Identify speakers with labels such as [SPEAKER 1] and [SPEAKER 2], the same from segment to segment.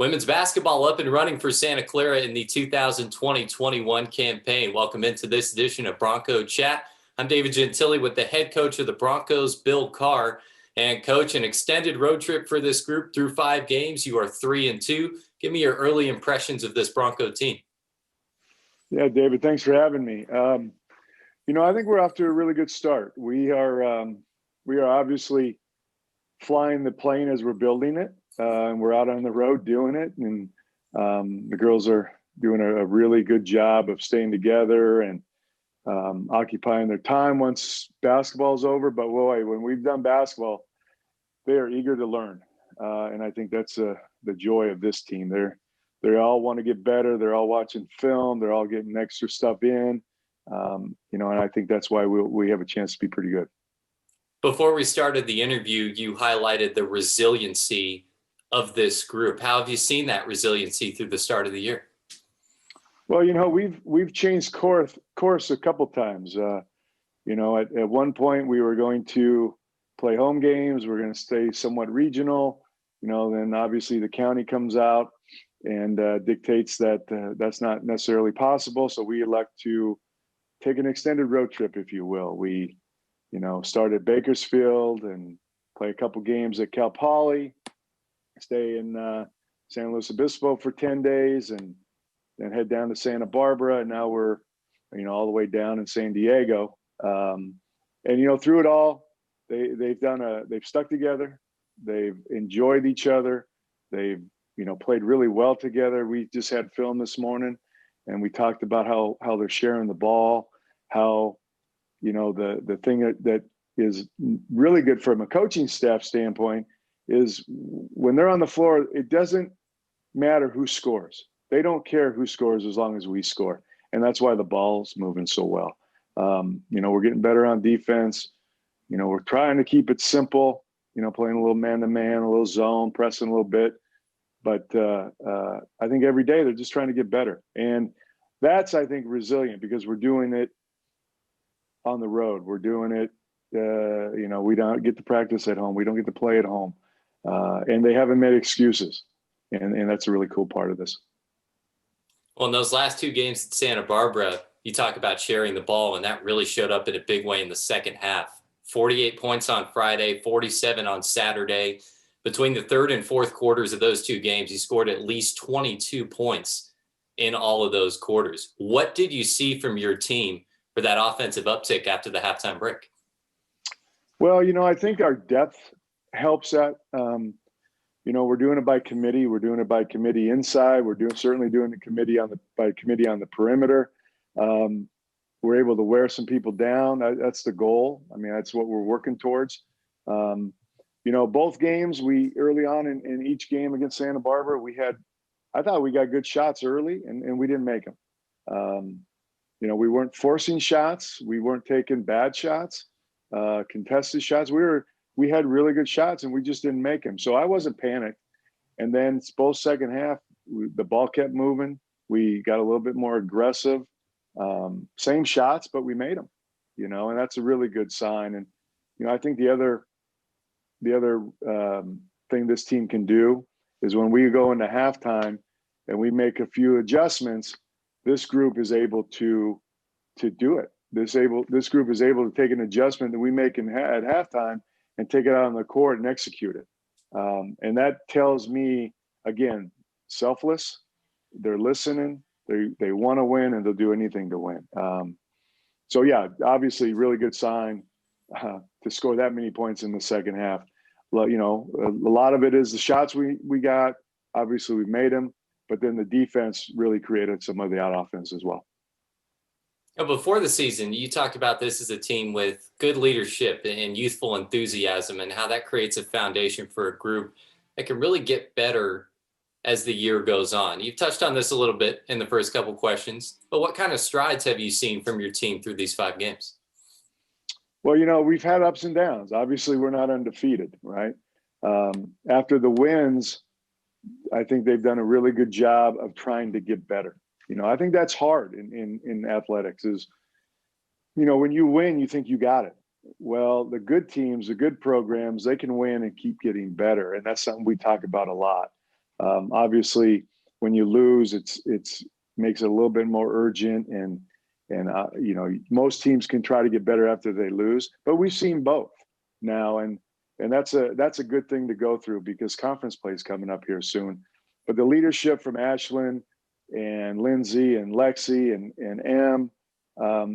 [SPEAKER 1] Women's basketball up and running for Santa Clara in the 2020-21 campaign. Welcome into this edition of Bronco Chat. I'm David Gentile with the head coach of the Broncos, Bill Carr. And coach, an extended road trip for this group through 5 games. You are 3-2. Give me your early impressions of this Bronco team.
[SPEAKER 2] Yeah, David, thanks for having me. I think we're off to a really good start. We are obviously flying the plane as we're building it. And we're out on the road doing it, and the girls are doing a really good job of staying together and occupying their time once basketball is over. But boy, when we've done basketball, they are eager to learn, and I think that's the joy of this team. They all want to get better. They're all watching film. They're all getting extra stuff in, and I think that's why we have a chance to be pretty good. Before we started the interview, you highlighted the resiliency of this group. How have you seen that resiliency through the start of the year? Well, we've changed course a couple times. At one point we were going to play home games. We're going to stay somewhat regional. Then obviously the county comes out and dictates that that's not necessarily possible. So we elect to take an extended road trip, if you will. We, start at Bakersfield and play a couple games at Cal Poly, stay in San Luis Obispo for 10 days, and then head down to Santa Barbara. And now we're, all the way down in San Diego. Through it all, they've stuck together. They've enjoyed each other. They've, played really well together. We just had film this morning, and we talked about how they're sharing the ball, how, the thing that is really good from a coaching staff standpoint is when they're on the floor, it doesn't matter who scores. They don't care who scores as long as we score. And that's why the ball's moving so well. We're getting better on defense. We're trying to keep it simple, playing a little man-to-man, a little zone, pressing a little bit. But I think every day they're just trying to get better. And that's, I think, resilient because we're doing it on the road. We're doing it, we don't get to practice at home. We don't get to play at home. And they haven't made excuses. And that's a really cool part of this. Well, in those last 2 games at Santa Barbara, you talk about sharing the ball, and that really showed up in a big way in the second half. 48 points on Friday, 47 on Saturday. Between the third and fourth quarters of those 2 games, you scored at least 22 points in all of those quarters. What did you see from your team for that offensive uptick after the halftime break? Well, I think our depth helps that. We're doing it by committee. We're doing it by committee inside. We're certainly doing it by committee on the perimeter. We're able to wear some people down. That's the goal. That's what we're working towards. Both games, we early on in each game against Santa Barbara, I thought we got good shots early, and we didn't make them. We weren't forcing shots. We weren't taking bad shots, contested shots. We had really good shots, and we just didn't make them. So I wasn't panicked. And then both second half, the ball kept moving. We got a little bit more aggressive. Same shots, but we made them. And that's a really good sign. And I think the other thing this team can do is when we go into halftime and we make a few adjustments, this group is able to do it. This group is able to take an adjustment that we make at halftime and take it out on the court and execute it. And that tells me, again, selfless. They're listening. They want to win, and they'll do anything to win. So yeah, obviously, really good sign to score that many points in the second half. Well, a lot of it is the shots we got. Obviously, we made them, but then the defense really created some of the out offense as well. Now, before the season, you talked about this as a team with good leadership and youthful enthusiasm, and how that creates a foundation for a group that can really get better as the year goes on. You've touched on this a little bit in the first couple questions, but what kind of strides have you seen from your team through these 5 games? Well, we've had ups and downs. Obviously, we're not undefeated, right? After the wins, I think they've done a really good job of trying to get better. I think that's hard in athletics is, when you win, you think you got it. Well, the good teams, the good programs, they can win and keep getting better. And that's something we talk about a lot. Obviously, when you lose, it's makes it a little bit more urgent, and you know, most teams can try to get better after they lose, but we've seen both now, and that's a good thing to go through because conference play is coming up here soon. But the leadership from Ashlyn and Lindsay and Lexi and Em,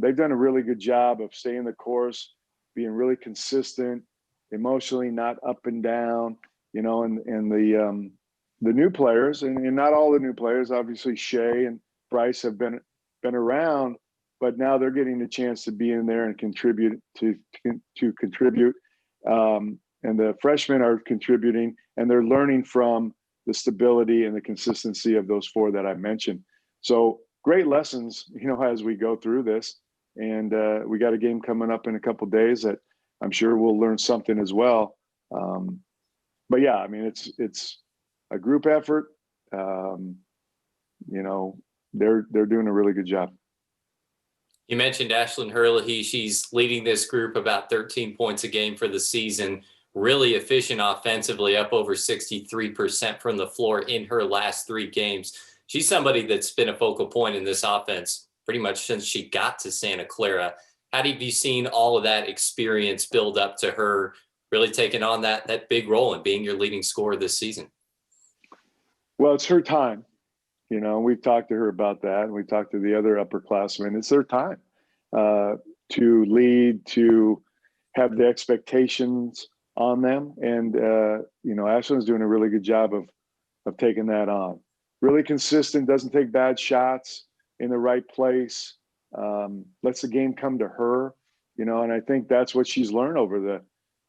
[SPEAKER 2] they've done a really good job of staying the course, being really consistent, emotionally not up and down, you know, and the new players, and not all the new players, obviously Shay and Bryce have been around, but now they're getting the chance to be in there and contribute to contribute. And the freshmen are contributing, and they're learning from the stability and the consistency of those four that I mentioned. So great lessons, you know, as we go through this. And we got a game coming up in a couple of days that I'm sure we'll learn something as well. But yeah, I mean, it's a group effort. You know, they're doing a really good job.
[SPEAKER 1] You mentioned Ashlyn Hurley. She's leading this group about 13 points a game for the season. Really efficient offensively, up over 63% from the floor in her last 3 games. She's somebody that's been a focal point in this offense pretty much since she got to Santa Clara. How have you seen all of that experience build up to her really taking on that big role and being your leading scorer this season?
[SPEAKER 2] Well, it's her time. You know, we've talked to her about that, and we've talked to the other upperclassmen. It's their time to lead, to have the expectations on them. And, you know, Ashlyn's doing a really good job of taking that on. Really consistent, doesn't take bad shots, in the right place, lets the game come to her, you know, and I think that's what she's learned over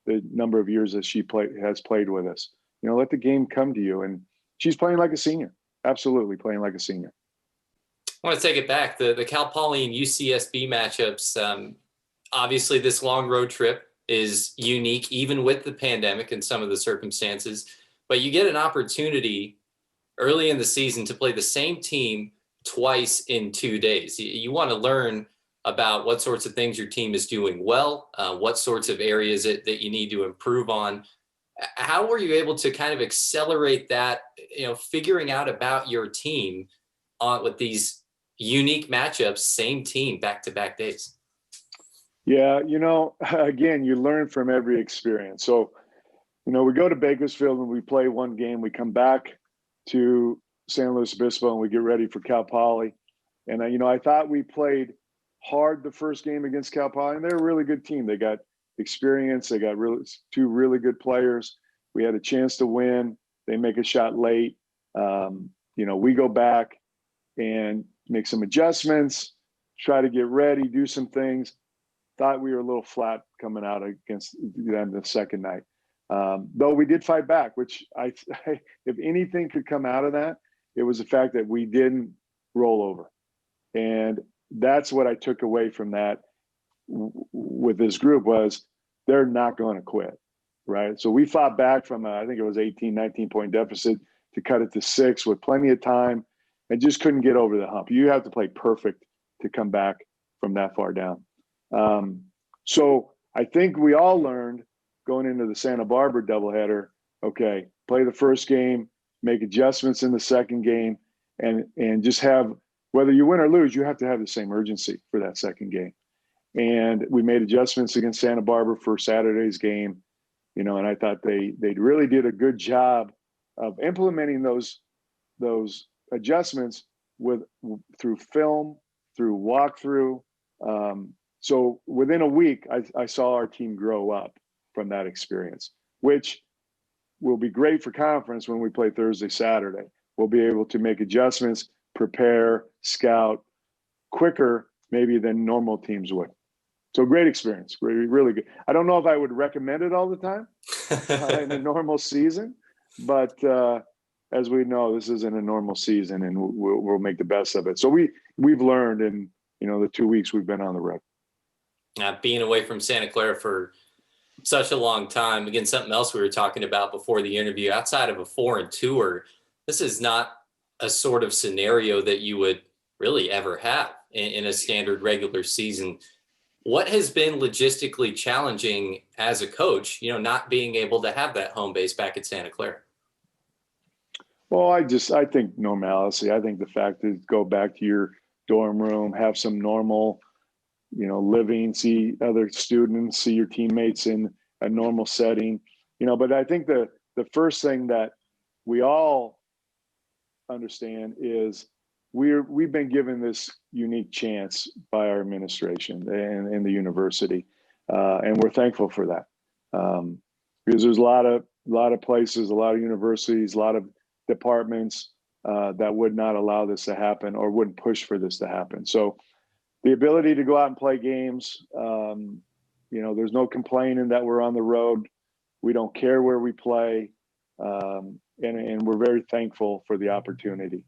[SPEAKER 2] the number of years that she has played with us. You know, let the game come to you. And she's playing like a senior, absolutely playing like a senior.
[SPEAKER 1] I want to take it back. The Cal Poly and UCSB matchups, obviously this long road trip is unique, even with the pandemic and some of the circumstances, but you get an opportunity early in the season to play the same team twice in 2 days. You want to learn about what sorts of things your team is doing well, what sorts of areas that you need to improve on. How were you able to kind of accelerate that, you know, figuring out about your team with these unique matchups, same team, back-to-back days?
[SPEAKER 2] Yeah, you know, again, you learn from every experience. So, you know, we go to Bakersfield and we play one game. We come back to San Luis Obispo and we get ready for Cal Poly. And, you know, I thought we played hard the first game against Cal Poly, and they're a really good team. They got experience. They got two really good players. We had a chance to win. They make a shot late. You know, we go back and make some adjustments, try to get ready, do some things. Thought we were a little flat coming out against them the second night. Though we did fight back, which if anything could come out of that, it was the fact that we didn't roll over. And that's what I took away from that with this group was they're not going to quit, right? So we fought back from, I think it was 18, 19-point deficit to cut it to 6 with plenty of time and just couldn't get over the hump. You have to play perfect to come back from that far down. So I think we all learned going into the Santa Barbara doubleheader, okay, play the first game, make adjustments in the second game, and just have, whether you win or lose, you have to have the same urgency for that second game. And we made adjustments against Santa Barbara for Saturday's game, you know, and I thought they really did a good job of implementing those adjustments through film, through walkthrough. So within a week, I saw our team grow up from that experience, which will be great for conference when we play Thursday, Saturday. We'll be able to make adjustments, prepare, scout quicker maybe than normal teams would. So great experience, really good. I don't know if I would recommend it all the time in a normal season, but as we know, this isn't a normal season, and we'll make the best of it. So we've learned in, you know, the 2 weeks we've been on the road.
[SPEAKER 1] Being away from Santa Clara for such a long time, again, something else we were talking about before the interview, outside of a foreign tour, this is not a sort of scenario that you would really ever have in a standard regular season. What has been logistically challenging as a coach, you know, not being able to have that home base back at Santa Clara?
[SPEAKER 2] Well, I think normalcy. I think the fact is go back to your dorm room, have some normal, living, see other students, see your teammates in a normal setting, but I think the first thing that we all understand is we've been given this unique chance by our administration and the university, and we're thankful for that, because there's a lot of places, a lot of universities, a lot of departments that would not allow this to happen or wouldn't push for this to happen. So the ability to go out and play games, there's no complaining that we're on the road. We don't care where we play, and we're very thankful for the opportunity.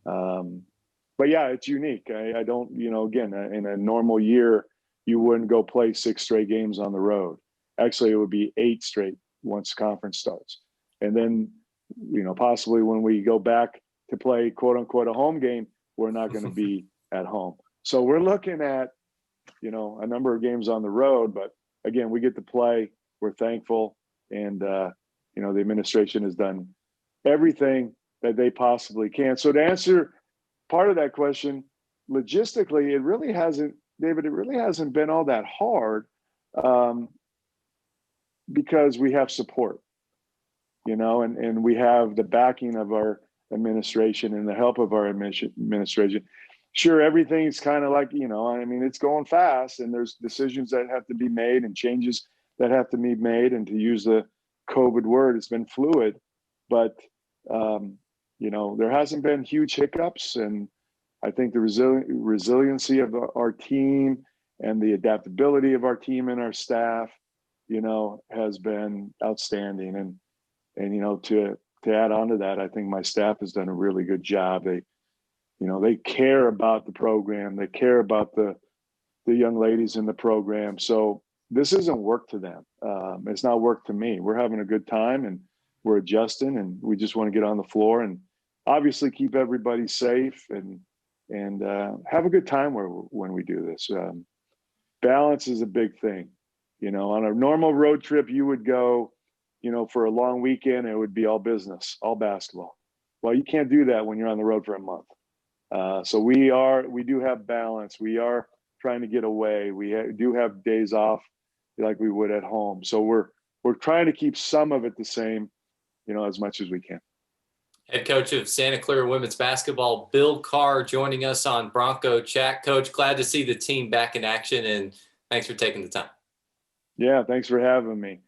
[SPEAKER 2] But yeah, it's unique. I don't, again, in a normal year, you wouldn't go play 6 straight games on the road. Actually, it would be 8 straight once conference starts. And then, possibly when we go back to play, quote unquote, a home game, we're not going to be at home. So we're looking at, a number of games on the road, but again, we get to play. We're thankful. And, the administration has done everything that they possibly can. So to answer part of that question, logistically, it really hasn't been all that hard, because we have support, and we have the backing of our administration and the help of our administration. Sure, everything's kind of like, it's going fast, and there's decisions that have to be made and changes that have to be made. And to use the COVID word, it's been fluid, but, there hasn't been huge hiccups. And I think the resiliency of our team and the adaptability of our team and our staff, has been outstanding. And to add on to that, I think my staff has done a really good job. They care about the program. They care about the young ladies in the program. So this isn't work to them. It's not work to me. We're having a good time, and we're adjusting, and we just want to get on the floor and obviously keep everybody safe and have a good time when we do this. Balance is a big thing. On a normal road trip, you would go, for a long weekend, it would be all business, all basketball. Well, you can't do that when you're on the road for a month. So we do have balance. We are trying to get away. We do have days off like we would at home. So we're trying to keep some of it the same, as much as we can.
[SPEAKER 1] Head coach of Santa Clara women's basketball, Bill Carr, joining us on Bronco Chat. Coach, glad to see the team back in action, and thanks for taking the time.
[SPEAKER 2] Yeah, thanks for having me.